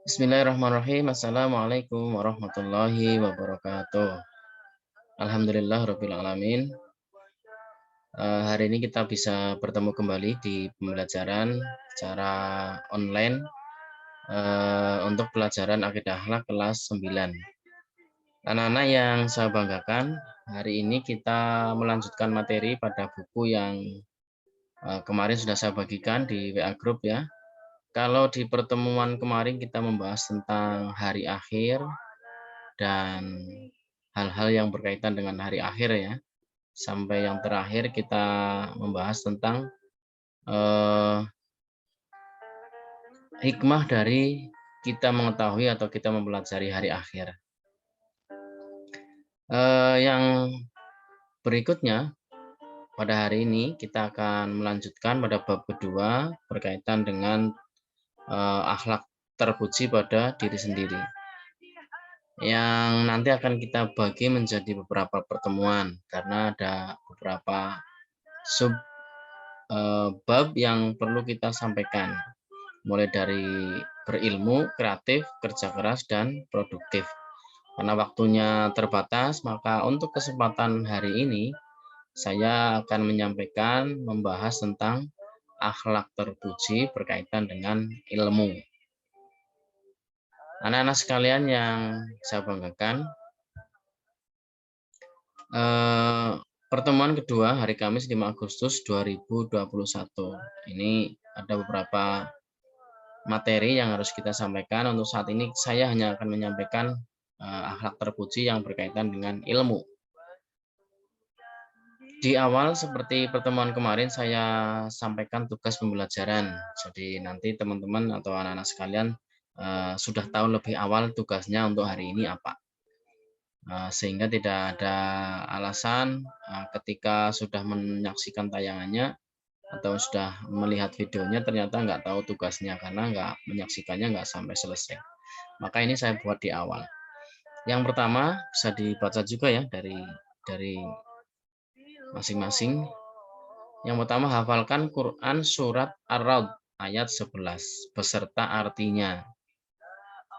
Bismillahirrahmanirrahim. Assalamualaikum warahmatullahi wabarakatuh. Alhamdulillah rabbil alamin. Hari ini kita bisa bertemu kembali di pembelajaran secara online untuk pelajaran akidah akhlak kelas 9. Anak-anak yang saya banggakan, hari ini kita melanjutkan materi pada buku yang kemarin sudah saya bagikan di WA Group ya. Kalau di pertemuan kemarin kita membahas tentang hari akhir dan hal-hal yang berkaitan dengan hari akhir ya. Sampai yang terakhir kita membahas tentang hikmah dari kita mengetahui atau kita mempelajari hari akhir. Yang berikutnya pada hari ini kita akan melanjutkan pada bab kedua berkaitan dengan akhlak terpuji pada diri sendiri. Yang nanti akan kita bagi menjadi beberapa pertemuan karena ada beberapa sub bab yang perlu kita sampaikan, mulai dari berilmu, kreatif, kerja keras, dan produktif. Karena waktunya terbatas, maka untuk kesempatan hari ini saya akan menyampaikan membahas tentang akhlak terpuji berkaitan dengan ilmu. Anak-anak sekalian yang saya banggakan, pertemuan kedua hari Kamis 5 Agustus 2021. Ini ada beberapa materi yang harus kita sampaikan. Untuk saat ini saya hanya akan menyampaikan akhlak terpuji yang berkaitan dengan ilmu. Di awal seperti pertemuan kemarin saya sampaikan tugas pembelajaran. Jadi nanti teman-teman atau anak-anak sekalian sudah tahu lebih awal tugasnya untuk hari ini apa. Sehingga tidak ada alasan ketika sudah menyaksikan tayangannya atau sudah melihat videonya ternyata nggak tahu tugasnya karena nggak menyaksikannya nggak sampai selesai. Maka ini saya buat di awal. Yang pertama bisa dibaca juga ya dari masing-masing. Yang pertama hafalkan Quran surat Ar-Ra'd ayat 11 beserta artinya.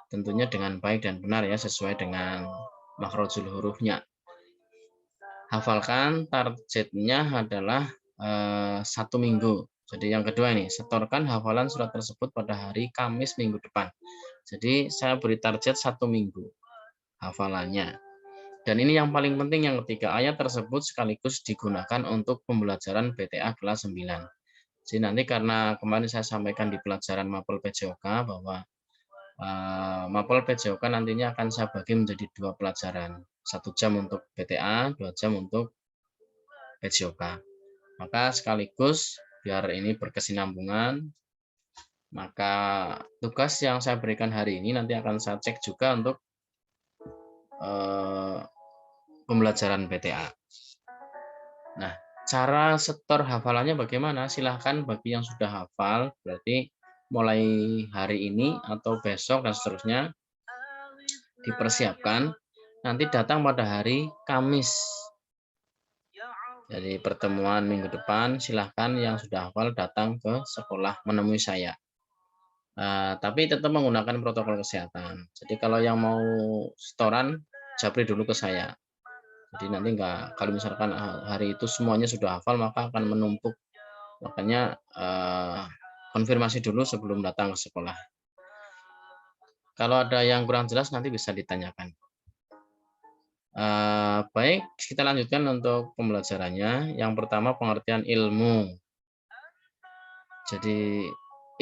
Tentunya dengan baik dan benar ya sesuai dengan makhrajul hurufnya. Hafalkan targetnya adalah 1 minggu. Jadi yang kedua ini, setorkan hafalan surat tersebut pada hari Kamis minggu depan. Jadi saya beri target 1 minggu hafalannya. Dan ini yang paling penting yang ketiga, ayat tersebut sekaligus digunakan untuk pembelajaran BTA kelas 9. Jadi nanti karena kemarin saya sampaikan di pelajaran Mapel PJOK bahwa Mapel PJOK nantinya akan saya bagi menjadi 2 pelajaran. 1 jam untuk BTA, 2 jam untuk PJOK. Maka sekaligus biar ini berkesinambungan, maka tugas yang saya berikan hari ini nanti akan saya cek juga untuk pembelajaran BTA. Nah, cara setor hafalannya bagaimana? Silahkan bagi yang sudah hafal, berarti mulai hari ini atau besok dan seterusnya dipersiapkan. Nanti datang pada hari Kamis. Jadi pertemuan minggu depan silahkan yang sudah hafal datang ke sekolah menemui saya. Tapi tetap menggunakan protokol kesehatan. Jadi kalau yang mau setoran, japri dulu ke saya. Jadi nanti enggak, kalau misalkan hari itu semuanya sudah hafal maka akan menumpuk. Makanya konfirmasi dulu sebelum datang ke sekolah. Kalau ada yang kurang jelas nanti bisa ditanyakan. Baik, kita lanjutkan untuk pembelajarannya. Yang pertama pengertian ilmu. Jadi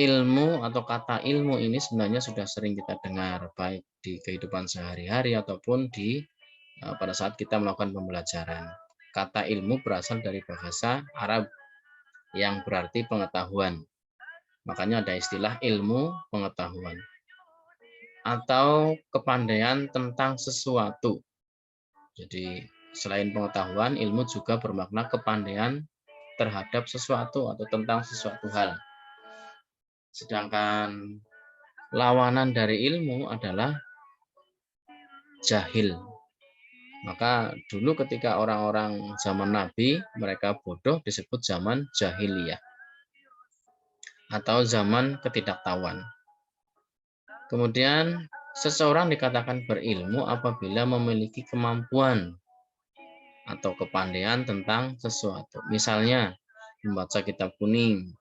ilmu atau kata ilmu ini sebenarnya sudah sering kita dengar baik di kehidupan sehari-hari ataupun pada saat kita melakukan pembelajaran. Kata ilmu berasal dari bahasa Arab yang berarti pengetahuan. Makanya ada istilah ilmu pengetahuan atau kepandaian tentang sesuatu. Jadi selain pengetahuan, ilmu juga bermakna kepandaian terhadap sesuatu atau tentang sesuatu hal. Sedangkan lawanan dari ilmu adalah jahil. Maka dulu ketika orang-orang zaman Nabi, mereka bodoh disebut zaman jahiliyah atau zaman ketidaktahuan. Kemudian seseorang dikatakan berilmu apabila memiliki kemampuan atau kepandaian tentang sesuatu. Misalnya membaca kitab kuning.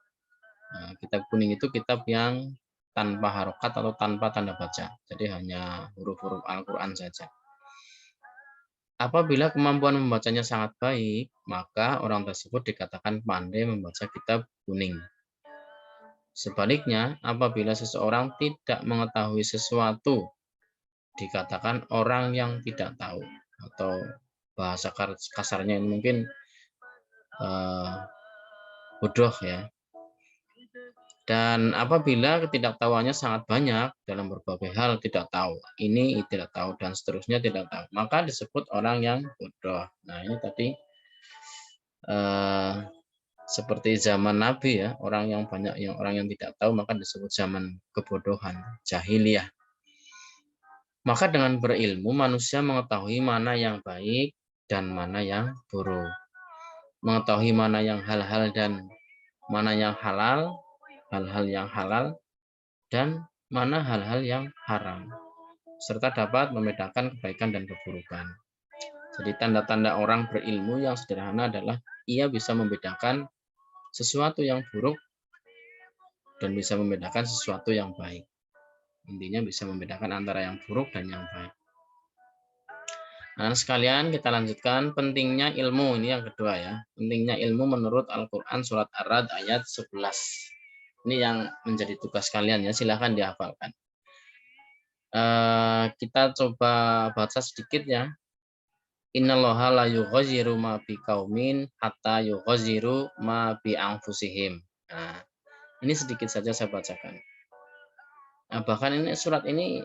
Nah, kitab kuning itu kitab yang tanpa harokat atau tanpa tanda baca. Jadi hanya huruf-huruf Al-Quran saja. Apabila kemampuan membacanya sangat baik, maka orang tersebut dikatakan pandai membaca kitab kuning. Sebaliknya, apabila seseorang tidak mengetahui sesuatu, dikatakan orang yang tidak tahu. Atau bahasa kasarnya ini mungkin bodoh ya. Dan apabila ketidaktahuannya sangat banyak dalam berbagai hal, tidak tahu, ini tidak tahu, dan seterusnya tidak tahu, maka disebut orang yang bodoh. Nah, ini tadi seperti zaman Nabi ya, orang yang tidak tahu maka disebut zaman kebodohan, jahiliyah. Maka dengan berilmu manusia mengetahui mana yang baik dan mana yang buruk. Mengetahui mana yang hal-hal dan mana yang halal, hal-hal yang halal dan mana hal-hal yang haram, serta dapat membedakan kebaikan dan keburukan. Jadi tanda-tanda orang berilmu yang sederhana adalah ia bisa membedakan sesuatu yang buruk dan bisa membedakan sesuatu yang baik. Intinya bisa membedakan antara yang buruk dan yang baik. Nah, sekalian kita lanjutkan pentingnya ilmu. Ini yang kedua ya. Pentingnya ilmu menurut Al-Quran surat Ar-Ra'd ayat 11. Ini yang menjadi tugas kalian ya. Silahkan dihafalkan. Kita coba baca sedikit ya. Innallaha la yughayyiru ma biqaumin hatta yughayyiru ma bi anfusihim. Nah, ini sedikit saja saya bacakan. Nah, bahkan ini surat ini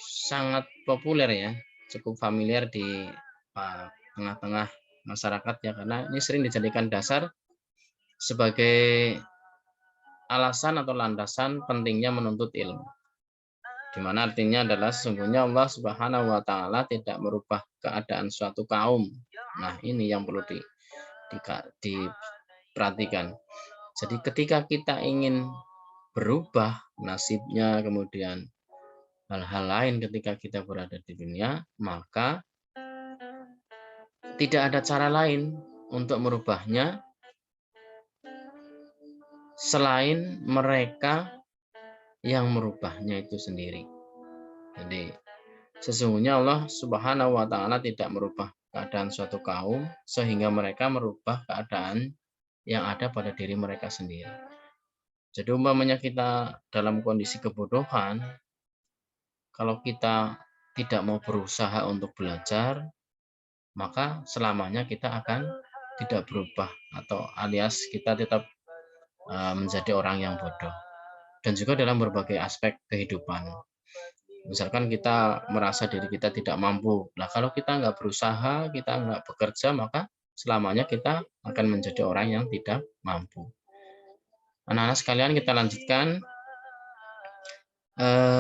sangat populer ya, cukup familiar di tengah-tengah masyarakat ya, karena ini sering dijadikan dasar sebagai alasan atau landasan pentingnya menuntut ilmu. Di mana artinya adalah sesungguhnya Allah Subhanahu wa taala tidak merubah keadaan suatu kaum. Nah, ini yang perlu diperhatikan. Jadi ketika kita ingin berubah nasibnya, kemudian hal-hal lain ketika kita berada di dunia, maka tidak ada cara lain untuk merubahnya selain mereka yang merubahnya itu sendiri. Jadi sesungguhnya Allah Subhanahu wa taala tidak merubah keadaan suatu kaum sehingga mereka merubah keadaan yang ada pada diri mereka sendiri. Jadi umpamanya kita dalam kondisi kebodohan, kalau kita tidak mau berusaha untuk belajar, maka selamanya kita akan tidak berubah atau alias kita tetap menjadi orang yang bodoh. Dan juga dalam berbagai aspek kehidupan. Misalkan kita merasa diri kita tidak mampu. Nah, kalau kita nggak berusaha, kita nggak bekerja, maka selamanya kita akan menjadi orang yang tidak mampu. Anak-anak sekalian, kita lanjutkan.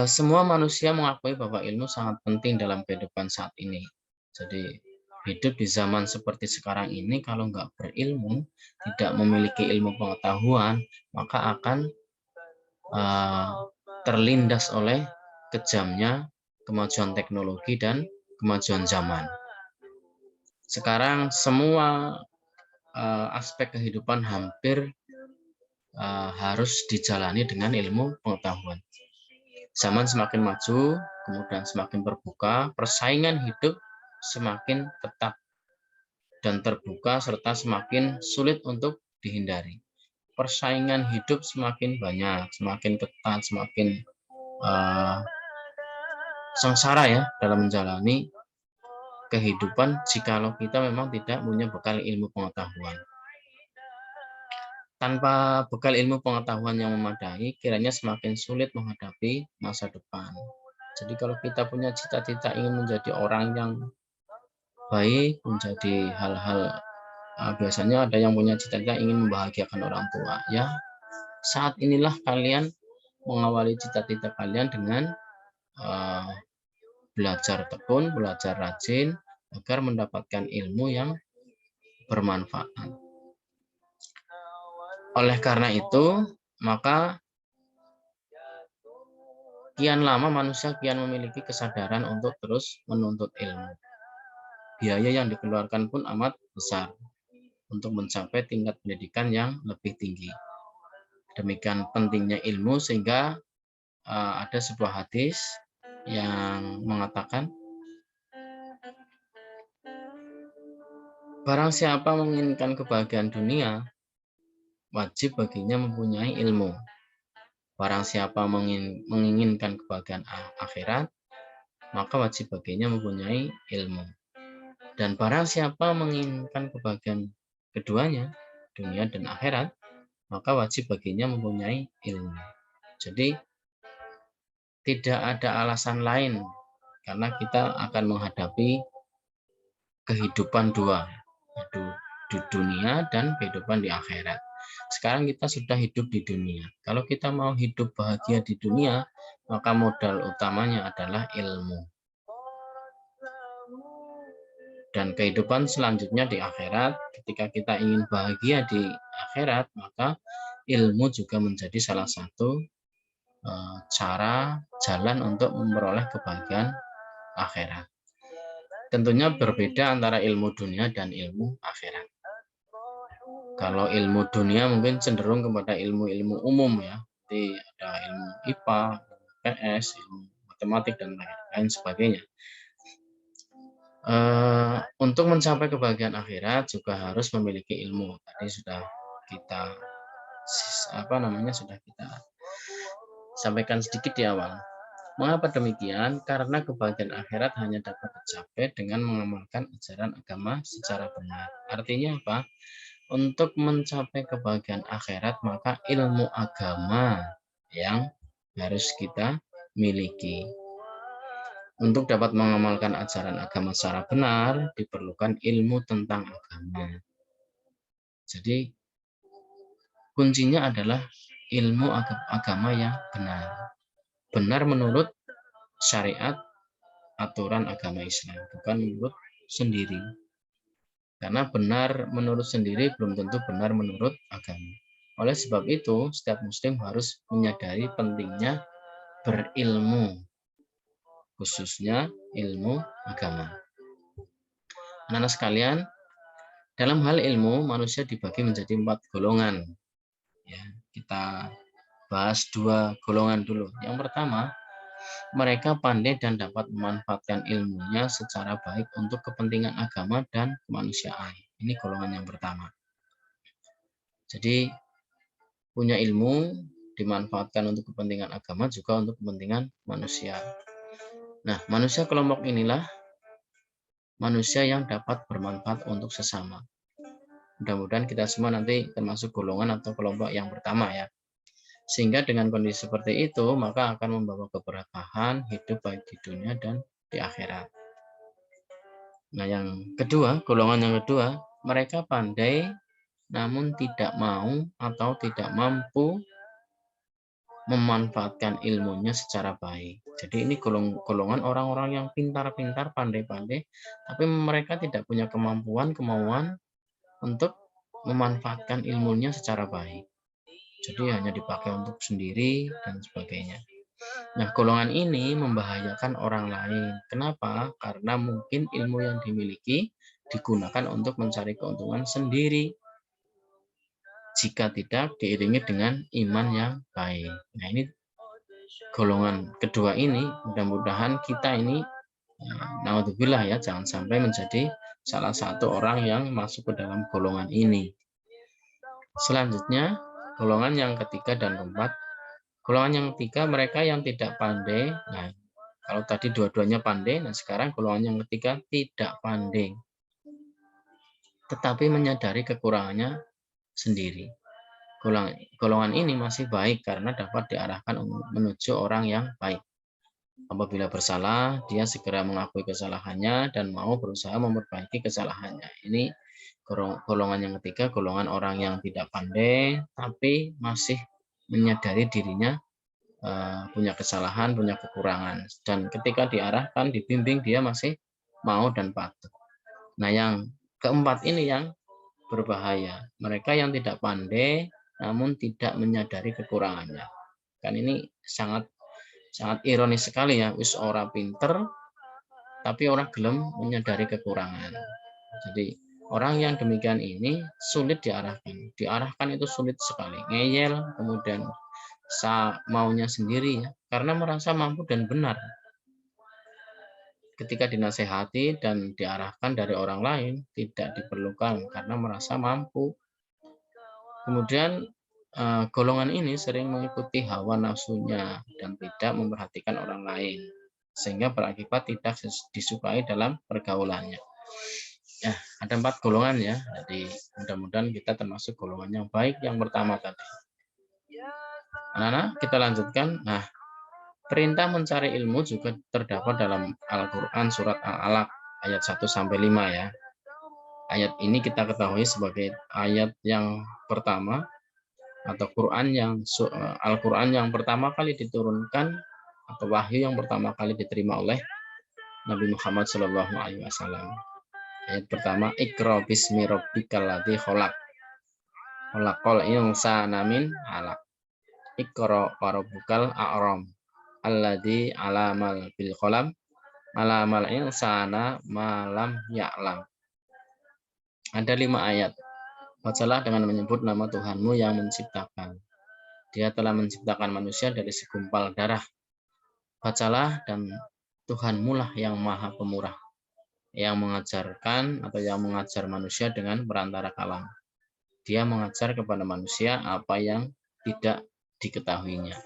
Semua manusia mengakui bahwa ilmu sangat penting dalam kehidupan saat ini. Jadi hidup di zaman seperti sekarang ini, kalau nggak berilmu, tidak memiliki ilmu pengetahuan, maka akan terlindas oleh kejamnya kemajuan teknologi dan kemajuan zaman. Sekarang semua aspek kehidupan hampir harus dijalani dengan ilmu pengetahuan. Zaman semakin maju, kemudian semakin terbuka, persaingan hidup semakin ketat dan terbuka serta semakin sulit untuk dihindari. Persaingan hidup semakin banyak, semakin ketat, semakin sengsara ya dalam menjalani kehidupan jikalau kita memang tidak punya bekal ilmu pengetahuan. Tanpa bekal ilmu pengetahuan yang memadai, kiranya semakin sulit menghadapi masa depan. Jadi kalau kita punya cita-cita ingin menjadi orang yang baik, menjadi hal-hal, biasanya ada yang punya cita-cita ingin membahagiakan orang tua. Ya, saat inilah kalian mengawali cita-cita kalian dengan belajar tekun, belajar rajin, agar mendapatkan ilmu yang bermanfaat. Oleh karena itu, maka Kian lama manusia kian memiliki kesadaran untuk terus menuntut ilmu. Biaya yang dikeluarkan pun amat besar untuk mencapai tingkat pendidikan yang lebih tinggi. Demikian pentingnya ilmu sehingga ada sebuah hadis yang mengatakan, barang siapa menginginkan kebahagiaan dunia, wajib baginya mempunyai ilmu. Barang siapa menginginkan kebahagiaan akhirat, maka wajib baginya mempunyai ilmu. Dan barang siapa menginginkan kebahagiaan keduanya, dunia dan akhirat, maka wajib baginya mempunyai ilmu. Jadi tidak ada alasan lain karena kita akan menghadapi kehidupan dua, yaitu di dunia dan kehidupan di akhirat. Sekarang kita sudah hidup di dunia. Kalau kita mau hidup bahagia di dunia, maka modal utamanya adalah ilmu. Dan kehidupan selanjutnya di akhirat, ketika kita ingin bahagia di akhirat, maka ilmu juga menjadi salah satu cara jalan untuk memperoleh kebahagiaan akhirat. Tentunya berbeda antara ilmu dunia dan ilmu akhirat. Kalau ilmu dunia mungkin cenderung kepada ilmu-ilmu umum ya, seperti ada ilmu IPA, PS, ilmu matematik dan lain sebagainya. Untuk mencapai kebahagiaan akhirat juga harus memiliki ilmu. Tadi sudah kita sudah kita sampaikan sedikit di awal. Mengapa demikian? Karena kebahagiaan akhirat hanya dapat dicapai dengan mengamalkan ajaran agama secara benar. Artinya apa? Untuk mencapai kebahagiaan akhirat, maka ilmu agama yang harus kita miliki. Untuk dapat mengamalkan ajaran agama secara benar, diperlukan ilmu tentang agama. Jadi, kuncinya adalah ilmu agama yang benar. Benar menurut syariat aturan agama Islam, bukan menurut sendiri. Karena benar menurut sendiri belum tentu benar menurut agama. Oleh sebab itu, setiap muslim harus menyadari pentingnya berilmu, khususnya ilmu agama. Anak-anak sekalian, dalam hal ilmu, manusia dibagi menjadi 4 golongan. Ya, kita bahas 2 golongan dulu. Yang pertama, mereka pandai dan dapat memanfaatkan ilmunya secara baik untuk kepentingan agama dan kemanusiaan. Ini golongan yang pertama. Jadi punya ilmu dimanfaatkan untuk kepentingan agama juga untuk kepentingan manusia. Nah, manusia kelompok inilah manusia yang dapat bermanfaat untuk sesama. Mudah-mudahan kita semua nanti termasuk golongan atau kelompok yang pertama ya. Sehingga dengan kondisi seperti itu, maka akan membawa keberkahan hidup baik di dunia dan di akhirat. Nah, yang kedua, golongan yang kedua, mereka pandai namun tidak mau atau tidak mampu memanfaatkan ilmunya secara baik. Jadi ini golongan orang-orang yang pintar-pintar, pandai-pandai, tapi mereka tidak punya kemauan untuk memanfaatkan ilmunya secara baik. Jadi hanya dipakai untuk sendiri dan sebagainya. Nah, golongan ini membahayakan orang lain. Kenapa? Karena mungkin ilmu yang dimiliki digunakan untuk mencari keuntungan sendiri. Jika tidak diiringi dengan iman yang baik. Nah, ini golongan kedua ini, mudah-mudahan kita ini, naudzubillah ya, jangan sampai menjadi salah satu orang yang masuk ke dalam golongan ini. Selanjutnya, golongan yang ketiga dan keempat. Golongan yang ketiga, mereka yang tidak pandai. Nah, kalau tadi dua-duanya pandai, nah sekarang golongan yang ketiga tidak pandai, tetapi menyadari kekurangannya sendiri. Golongan ini masih baik karena dapat diarahkan menuju orang yang baik. Apabila bersalah, dia segera mengakui kesalahannya dan mau berusaha memperbaiki kesalahannya. Ini golongan yang ketiga, golongan orang yang tidak pandai, tapi masih menyadari dirinya punya kesalahan, punya kekurangan. Dan ketika diarahkan, dibimbing, dia masih mau dan patuh. Nah, yang keempat ini yang berbahaya. Mereka yang tidak pandai, namun tidak menyadari kekurangannya. Kan ini sangat Sangat ironis sekali ya, wis ora pinter tapi orang gelem menyadari kekurangan. Jadi orang yang demikian ini sulit diarahkan. Diarahkan itu sulit sekali. Ngeyel, kemudian maunya sendiri ya, karena merasa mampu dan benar. Ketika dinasehati dan diarahkan dari orang lain tidak diperlukan karena merasa mampu. Kemudian golongan ini sering mengikuti hawa nafsunya dan tidak memperhatikan orang lain, sehingga berakibat tidak disukai dalam pergaulannya. Ya, ada 4 golongan ya. Jadi mudah-mudahan kita termasuk golongan yang baik yang pertama tadi. Anak-anak, kita lanjutkan. Nah, perintah mencari ilmu juga terdapat dalam Al-Qur'an surat Al-Alaq ayat 1 sampai 5 ya. Ayat ini kita ketahui sebagai ayat yang pertama atau Al-Qur'an yang pertama kali diturunkan atau wahyu yang pertama kali diterima oleh Nabi Muhammad SAW. Ayat pertama, Iqra bismi rabbikal ladzi khalaq. Khalaqal insana min 'alaq. Iqra wa rabbukal a'ram. Alladzi 'alamal bil qalam. 'Alamal insana ma lam ya'lam. Ada 5 ayat. Bacalah dengan menyebut nama Tuhanmu yang menciptakan. Dia telah menciptakan manusia dari segumpal darah. Bacalah dan Tuhanmu lah yang maha pemurah, yang mengajarkan atau yang mengajar manusia dengan perantara kalam. Dia mengajar kepada manusia apa yang tidak diketahuinya.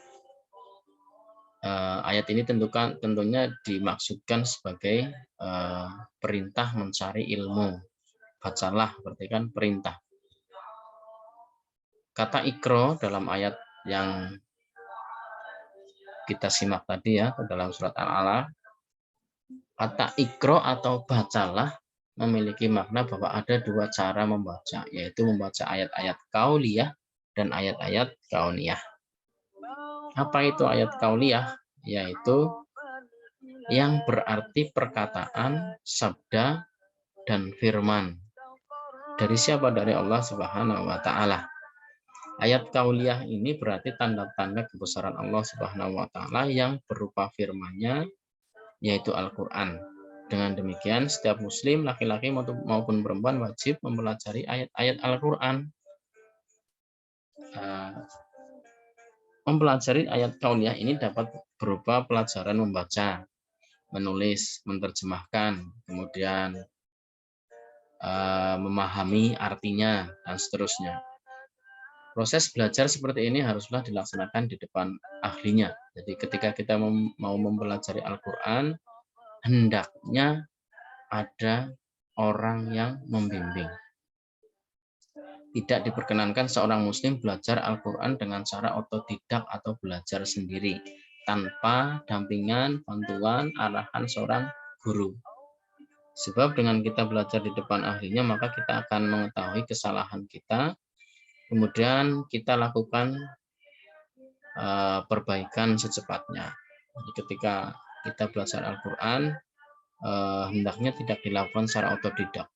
Ayat ini tentunya dimaksudkan sebagai perintah mencari ilmu. Bacalah berarti kan perintah. Kata ikro dalam ayat yang kita simak tadi ya dalam surat Al-Alaq, kata ikro atau bacalah memiliki makna bahwa ada 2 cara membaca, yaitu membaca ayat-ayat kauliyah dan ayat-ayat kauniyah. Apa itu ayat kauliyah? Yaitu yang berarti perkataan, sabda, dan firman. Dari siapa? Dari Allah Subhanahu wa Ta'ala. Ayat kauliyah ini berarti tanda-tanda kebesaran Allah Subhanahu wa Ta'ala yang berupa firman-Nya, yaitu Al-Quran. Dengan demikian, setiap muslim, laki-laki maupun perempuan wajib mempelajari ayat-ayat Al-Quran. Mempelajari ayat kauliyah ini dapat berupa pelajaran membaca, menulis, menerjemahkan, kemudian memahami artinya, dan seterusnya. Proses belajar seperti ini haruslah dilaksanakan di depan ahlinya. Jadi ketika kita mau mempelajari Al-Quran, hendaknya ada orang yang membimbing. Tidak diperkenankan seorang muslim belajar Al-Quran dengan cara otodidak atau belajar sendiri, tanpa dampingan, bantuan, arahan seorang guru. Sebab dengan kita belajar di depan ahlinya, maka kita akan mengetahui kesalahan kita, kemudian kita lakukan perbaikan secepatnya. Jadi ketika kita belajar Al-Quran, hendaknya tidak dilakukan secara otodidak.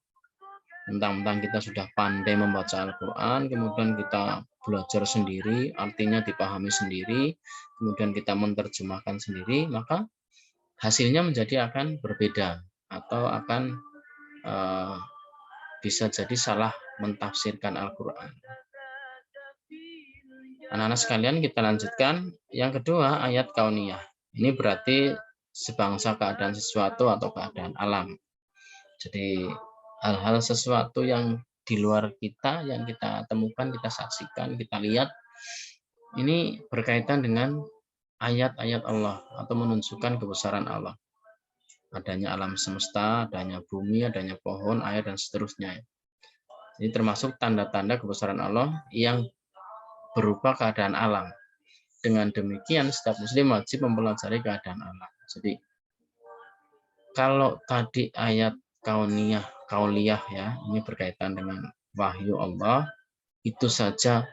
Mentang-mentang kita sudah pandai membaca Al-Quran, kemudian kita belajar sendiri, artinya dipahami sendiri, kemudian kita menerjemahkan sendiri, maka hasilnya menjadi akan berbeda atau akan bisa jadi salah mentafsirkan Al-Quran. Anak-anak sekalian, kita lanjutkan. Yang kedua, ayat kauniyah. Ini berarti sebangsa keadaan sesuatu atau keadaan alam. Jadi hal-hal sesuatu yang di luar kita, yang kita temukan, kita saksikan, kita lihat, ini berkaitan dengan ayat-ayat Allah atau menunjukkan kebesaran Allah. Adanya alam semesta, adanya bumi, adanya pohon, air, dan seterusnya. Ini termasuk tanda-tanda kebesaran Allah yang berupa keadaan alam. Dengan demikian, setiap muslim wajib mempelajari keadaan alam. Jadi, kalau tadi ayat kauliyah ya, ini berkaitan dengan wahyu Allah, itu saja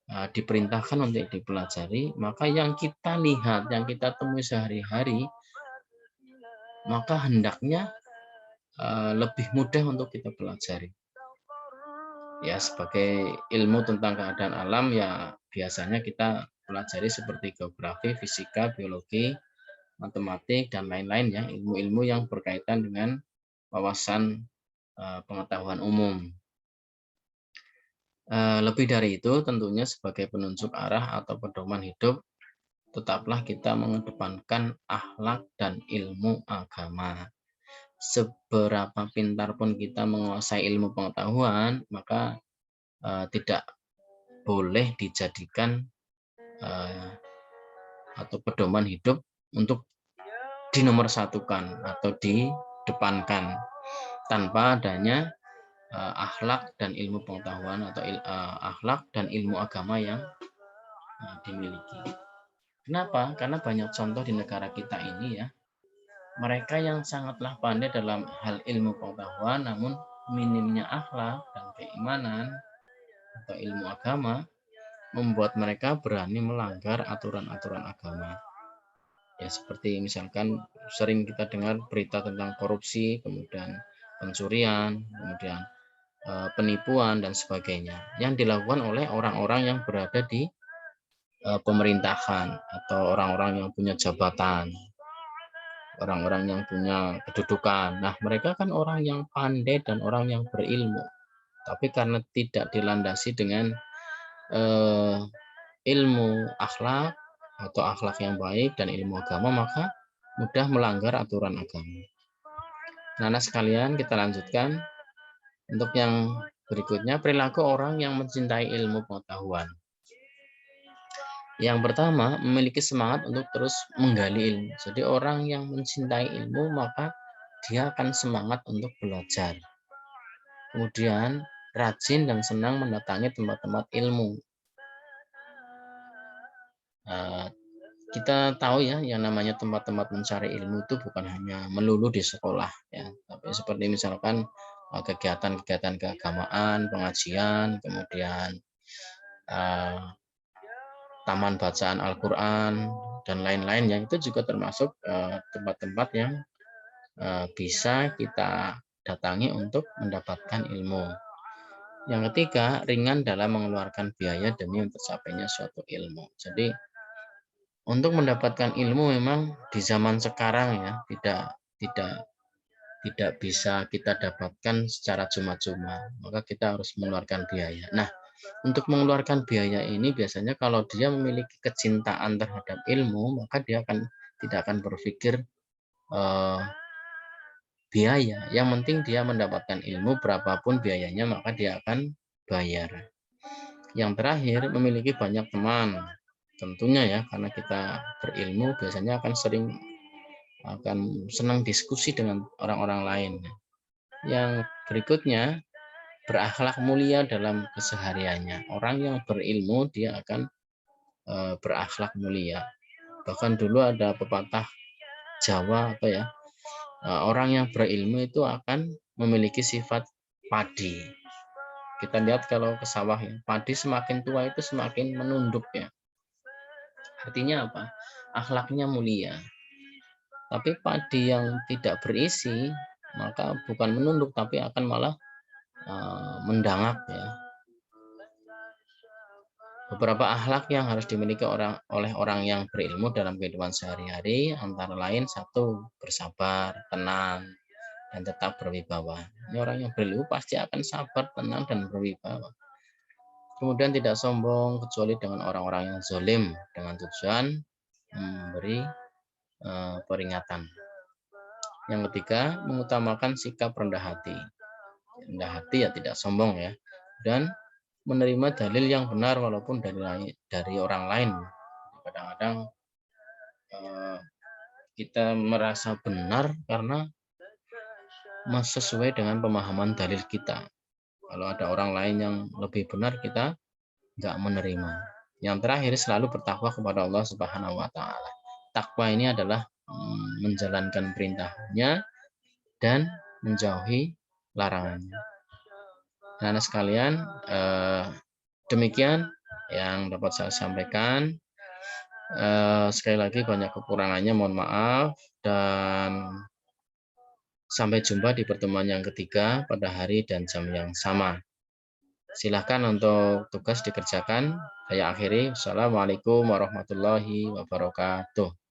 diperintahkan untuk dipelajari, maka yang kita lihat, yang kita temui sehari-hari, maka hendaknya lebih mudah untuk kita pelajari. Ya, sebagai ilmu tentang keadaan alam, ya biasanya kita pelajari seperti geografi, fisika, biologi, matematik, dan lain-lain ya, ilmu-ilmu yang berkaitan dengan wawasan pengetahuan umum. Lebih dari itu, tentunya sebagai penunjuk arah atau pedoman hidup, tetaplah kita mengedepankan akhlak dan ilmu agama. Seberapa pintar pun kita menguasai ilmu pengetahuan, maka tidak boleh dijadikan atau pedoman hidup untuk dinomorsatukan atau didepankan tanpa adanya akhlak dan ilmu pengetahuan atau akhlak dan ilmu agama yang dimiliki. Kenapa? Karena banyak contoh di negara kita ini ya, mereka yang sangatlah pandai dalam hal ilmu pengetahuan, namun minimnya akhlak dan keimanan atau ilmu agama membuat mereka berani melanggar aturan-aturan agama. Ya seperti misalkan sering kita dengar berita tentang korupsi, kemudian pencurian, kemudian penipuan dan sebagainya yang dilakukan oleh orang-orang yang berada di pemerintahan atau orang-orang yang punya jabatan, orang-orang yang punya kedudukan. Nah, mereka kan orang yang pandai dan orang yang berilmu. Tapi karena tidak dilandasi dengan ilmu akhlak atau akhlak yang baik dan ilmu agama, maka mudah melanggar aturan agama. Nah, sekalian kita lanjutkan untuk yang berikutnya, perilaku orang yang mencintai ilmu pengetahuan. Yang pertama, memiliki semangat untuk terus menggali ilmu. Jadi orang yang mencintai ilmu, maka dia akan semangat untuk belajar. Kemudian, rajin dan senang mendatangi tempat-tempat ilmu. Kita tahu ya, yang namanya tempat-tempat mencari ilmu itu bukan hanya melulu di sekolah, ya, tapi seperti misalkan kegiatan-kegiatan keagamaan, pengajian, kemudian taman bacaan Al-Quran, dan lain-lainnya, itu juga termasuk tempat-tempat yang bisa kita datangi untuk mendapatkan ilmu. Yang ketiga, ringan dalam mengeluarkan biaya demi tercapainya suatu ilmu. Jadi, untuk mendapatkan ilmu memang di zaman sekarang ya, tidak bisa kita dapatkan secara cuma-cuma, maka kita harus mengeluarkan biaya. Nah, untuk mengeluarkan biaya ini biasanya kalau dia memiliki kecintaan terhadap ilmu, maka dia tidak akan berpikir biaya. Yang penting dia mendapatkan ilmu, berapapun biayanya maka dia akan bayar. Yang terakhir, memiliki banyak teman. Tentunya ya, karena kita berilmu biasanya akan senang diskusi dengan orang-orang lain. Yang berikutnya, berakhlak mulia dalam kesehariannya. Orang yang berilmu dia akan berakhlak mulia. Bahkan dulu ada pepatah Jawa orang yang berilmu itu akan memiliki sifat padi. Kita lihat kalau ke sawah ya, padi semakin tua itu semakin menunduk ya. Artinya apa? Akhlaknya mulia. Tapi padi yang tidak berisi maka bukan menunduk tapi akan malah mendangak ya. Beberapa akhlak yang harus dimiliki oleh orang yang berilmu dalam kehidupan sehari-hari antara lain satu, bersabar, tenang, dan tetap berwibawa. Ini orang yang berilmu pasti akan sabar, tenang, dan berwibawa. Kemudian tidak sombong kecuali dengan orang-orang yang zalim dengan tujuan memberi peringatan. Yang ketiga, mengutamakan sikap rendah hati. Rendah hati ya tidak sombong ya. Dan menerima dalil yang benar walaupun dari orang lain. Kadang-kadang kita merasa benar karena sesuai dengan pemahaman dalil kita. Kalau ada orang lain yang lebih benar, kita nggak menerima. Yang terakhir, selalu bertakwa kepada Allah Subhanahu wa Ta'ala. Takwa ini adalah menjalankan perintahnya dan menjauhi larangannya. Nah, sekalian, demikian yang dapat saya sampaikan. Sekali lagi banyak kekurangannya, mohon maaf, dan sampai jumpa di pertemuan yang ketiga pada hari dan jam yang sama. Silahkan untuk tugas dikerjakan. Saya akhiri. Assalamualaikum warahmatullahi wabarakatuh.